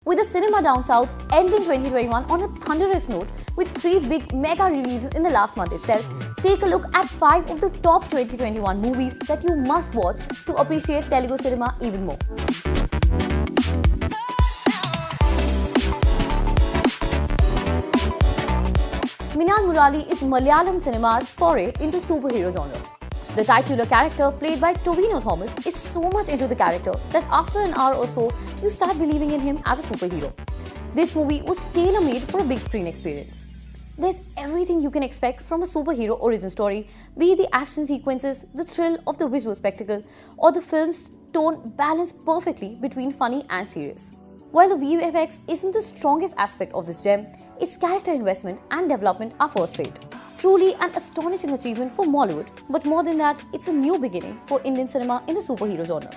With the cinema down south ending 2021 on a thunderous note with 3 big mega releases in the last month itself, take a look at 5 of the top 2021 movies that you must watch to appreciate Telugu cinema even more. Minal Murali is Malayalam cinema's foray into superhero genre. The titular character, played by Tovino Thomas, is so much into the character that after an hour or so, you start believing in him as a superhero. This movie was tailor-made for a big screen experience. There's everything you can expect from a superhero origin story, be it the action sequences, the thrill of the visual spectacle, or the film's tone balanced perfectly between funny and serious. While the VFX isn't the strongest aspect of this gem, its character investment and development are first-rate. Truly an astonishing achievement for Mollywood, but more than that, it's a new beginning for Indian cinema in the superhero genre.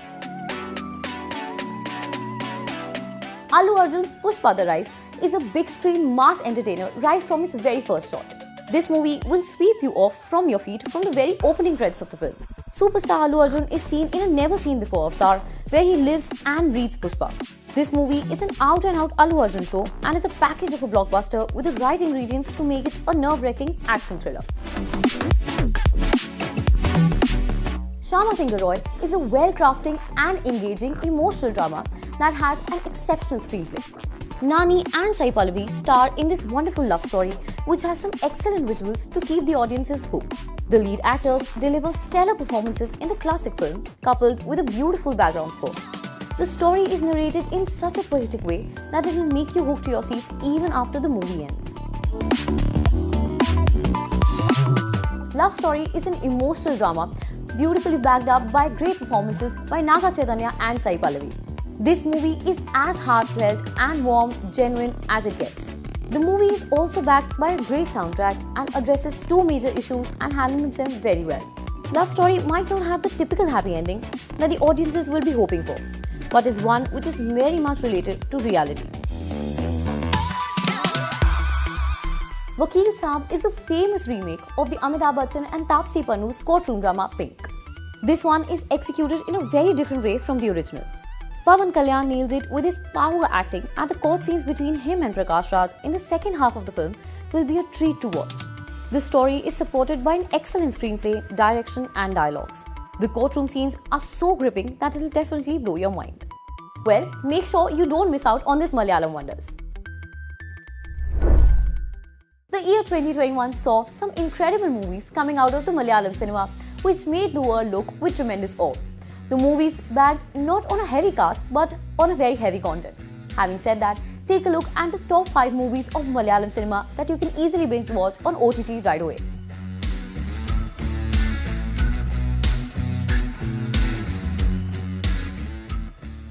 Allu Arjun's Pushpa The Rise is a big screen mass entertainer right from its very first shot. This movie will sweep you off from your feet from the very opening credits of the film. Superstar Allu Arjun is seen in a never-seen-before avatar where he lives and breathes Pushpa. This movie is an out-and-out Allu Arjun show and is a package of a blockbuster with the right ingredients to make it a nerve-wracking action thriller. Shyama Singh Roy is a well-crafted and engaging emotional drama that has an exceptional screenplay. Nani and Sai Pallavi star in this wonderful love story which has some excellent visuals to keep the audiences hooked. The lead actors deliver stellar performances in the classic film coupled with a beautiful background score. The story is narrated in such a poetic way that it will make you hooked to your seats even after the movie ends. Love Story is an emotional drama beautifully backed up by great performances by Naga Chaitanya and Sai Pallavi. This movie is as heartfelt and warm, genuine as it gets. The movie is also backed by a great soundtrack and addresses 2 major issues and handles them very well. Love Story might not have the typical happy ending that the audiences will be hoping for, but is one which is very much related to reality. Vakeel Saab is the famous remake of the Amitabh Bachchan and Taapsee Pannu's courtroom drama Pink. This one is executed in a very different way from the original. Pawan Kalyan nails it with his power acting, and the court scenes between him and Prakash Raj in the second half of the film will be a treat to watch. The story is supported by an excellent screenplay, direction and dialogues. The courtroom scenes are so gripping that it will definitely blow your mind. Well, make sure you don't miss out on this Malayalam wonders. The year 2021 saw some incredible movies coming out of the Malayalam cinema which made the world look with tremendous awe. The movies bagged not on a heavy cast but on a very heavy content. Having said that, take a look at the top 5 movies of Malayalam cinema that you can easily binge watch on OTT right away.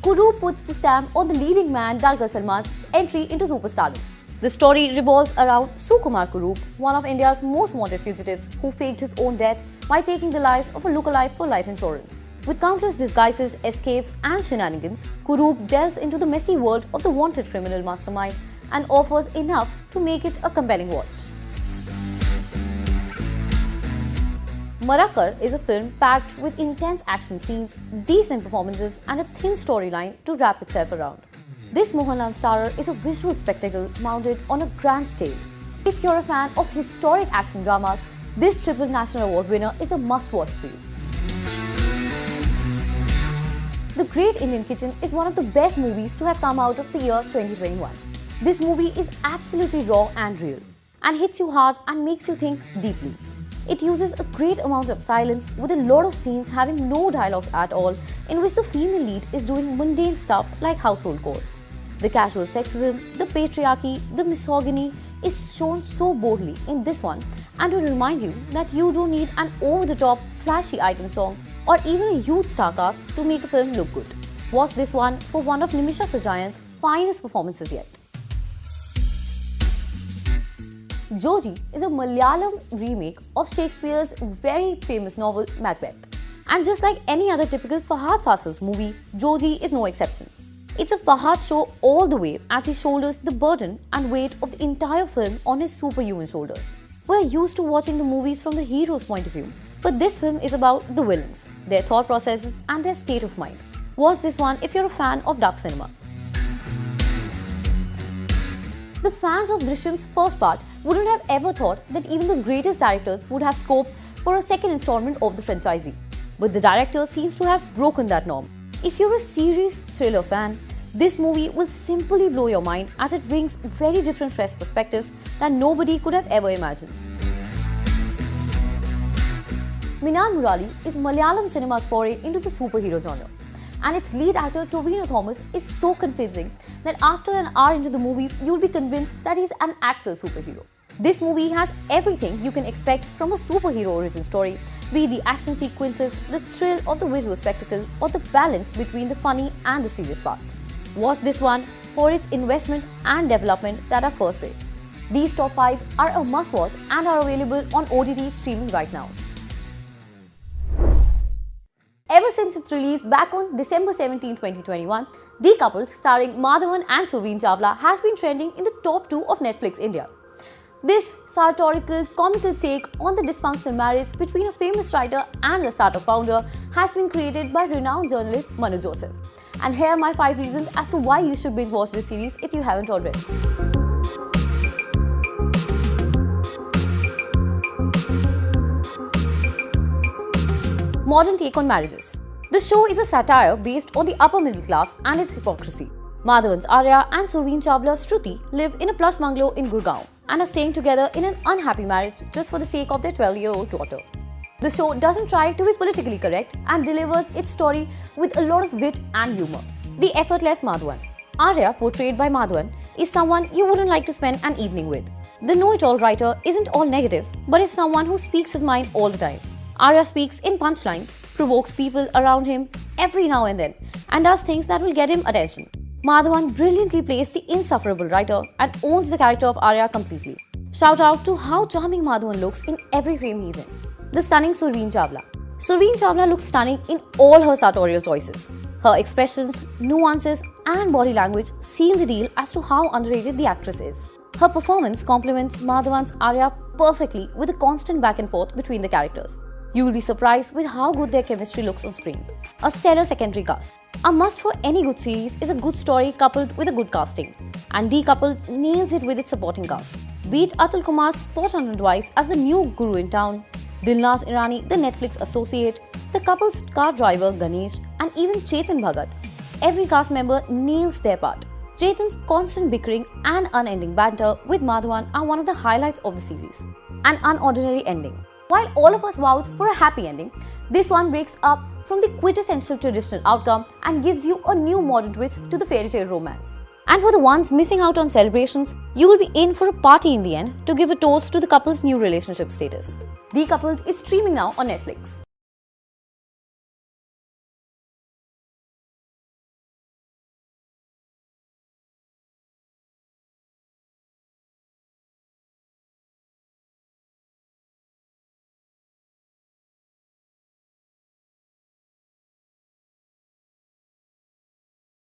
Kuru puts the stamp on the leading man Dulquer Salman's entry into superstardom. The story revolves around Sukumar Kurup, one of India's most wanted fugitives who faked his own death by taking the lives of a lookalike for life insurance. With countless disguises, escapes and shenanigans, Kurup delves into the messy world of the wanted criminal mastermind and offers enough to make it a compelling watch. Marakkar is a film packed with intense action scenes, decent performances and a thin storyline to wrap itself around. This Mohanlal starrer is a visual spectacle mounted on a grand scale. If you're a fan of historic action dramas, this triple national award winner is a must-watch for you. The Great Indian Kitchen is one of the best movies to have come out of the year 2021. This movie is absolutely raw and real, and hits you hard and makes you think deeply. It uses a great amount of silence with a lot of scenes having no dialogues at all, in which the female lead is doing mundane stuff like household chores. The casual sexism, the patriarchy, the misogyny is shown so boldly in this one, and to remind you that you don't need an over-the-top, flashy item song or even a huge star cast to make a film look good. Watch this one for one of Nimisha Sajayan's finest performances yet. Joji is a Malayalam remake of Shakespeare's very famous novel Macbeth. And just like any other typical Fahad Fasil's movie, Joji is no exception. It's a Fahad show all the way as he shoulders the burden and weight of the entire film on his superhuman shoulders. We're used to watching the movies from the hero's point of view, but this film is about the villains, their thought processes and their state of mind. Watch this one if you're a fan of dark cinema. The fans of Drishyam's first part wouldn't have ever thought that even the greatest directors would have scope for a second installment of the franchisee. But the director seems to have broken that norm. If you're a serious thriller fan, this movie will simply blow your mind as it brings very different fresh perspectives that nobody could have ever imagined. Mrinal Murali is Malayalam cinema's foray into the superhero genre. And its lead actor Tovino Thomas is so convincing that after an hour into the movie, you'll be convinced that he's an actual superhero. This movie has everything you can expect from a superhero origin story, be it the action sequences, the thrill of the visual spectacle, or the balance between the funny and the serious parts. Watch this one for its investment and development that are first rate. These top 5 are a must watch and are available on OTT streaming right now. Ever since its release back on December 17, 2021, Decoupled, starring Madhavan and Surveen Chawla, has been trending in the top 2 of Netflix India. This satirical, comical take on the dysfunctional marriage between a famous writer and a startup founder has been created by renowned journalist Manu Joseph. And here are my 5 reasons as to why you should binge watch this series if you haven't already. Modern take on marriages. The show is a satire based on the upper middle class and its hypocrisy. Madhavan's Arya and Surveen Chawla's Shruti live in a plush bungalow in Gurgaon and are staying together in an unhappy marriage just for the sake of their 12-year-old daughter. The show doesn't try to be politically correct and delivers its story with a lot of wit and humor. The effortless Madhavan. Arya, portrayed by Madhavan, is someone you wouldn't like to spend an evening with. The know-it-all writer isn't all negative, but is someone who speaks his mind all the time. Arya speaks in punchlines, provokes people around him every now and then, and does things that will get him attention. Madhavan brilliantly plays the insufferable writer and owns the character of Arya completely. Shout out to how charming Madhavan looks in every frame he's in. The stunning Surveen Chawla. Surveen Chawla looks stunning in all her sartorial choices. Her expressions, nuances, and body language seal the deal as to how underrated the actress is. Her performance complements Madhavan's Arya perfectly with a constant back and forth between the characters. You will be surprised with how good their chemistry looks on screen. A stellar secondary cast. A must for any good series is a good story coupled with a good casting. And Decoupled nails it with its supporting cast. Be it Atul Kumar's spot-on advice as the new guru in town, Dilnaz Irani, the Netflix associate, the couple's car driver Ganesh, and even Chetan Bhagat. Every cast member nails their part. Chetan's constant bickering and unending banter with Madhavan are one of the highlights of the series. An unordinary ending. While all of us vouch for a happy ending, this one breaks up from the quintessential traditional outcome and gives you a new modern twist to the fairy tale romance. And for the ones missing out on celebrations, you will be in for a party in the end to give a toast to the couple's new relationship status. Decoupled is streaming now on Netflix.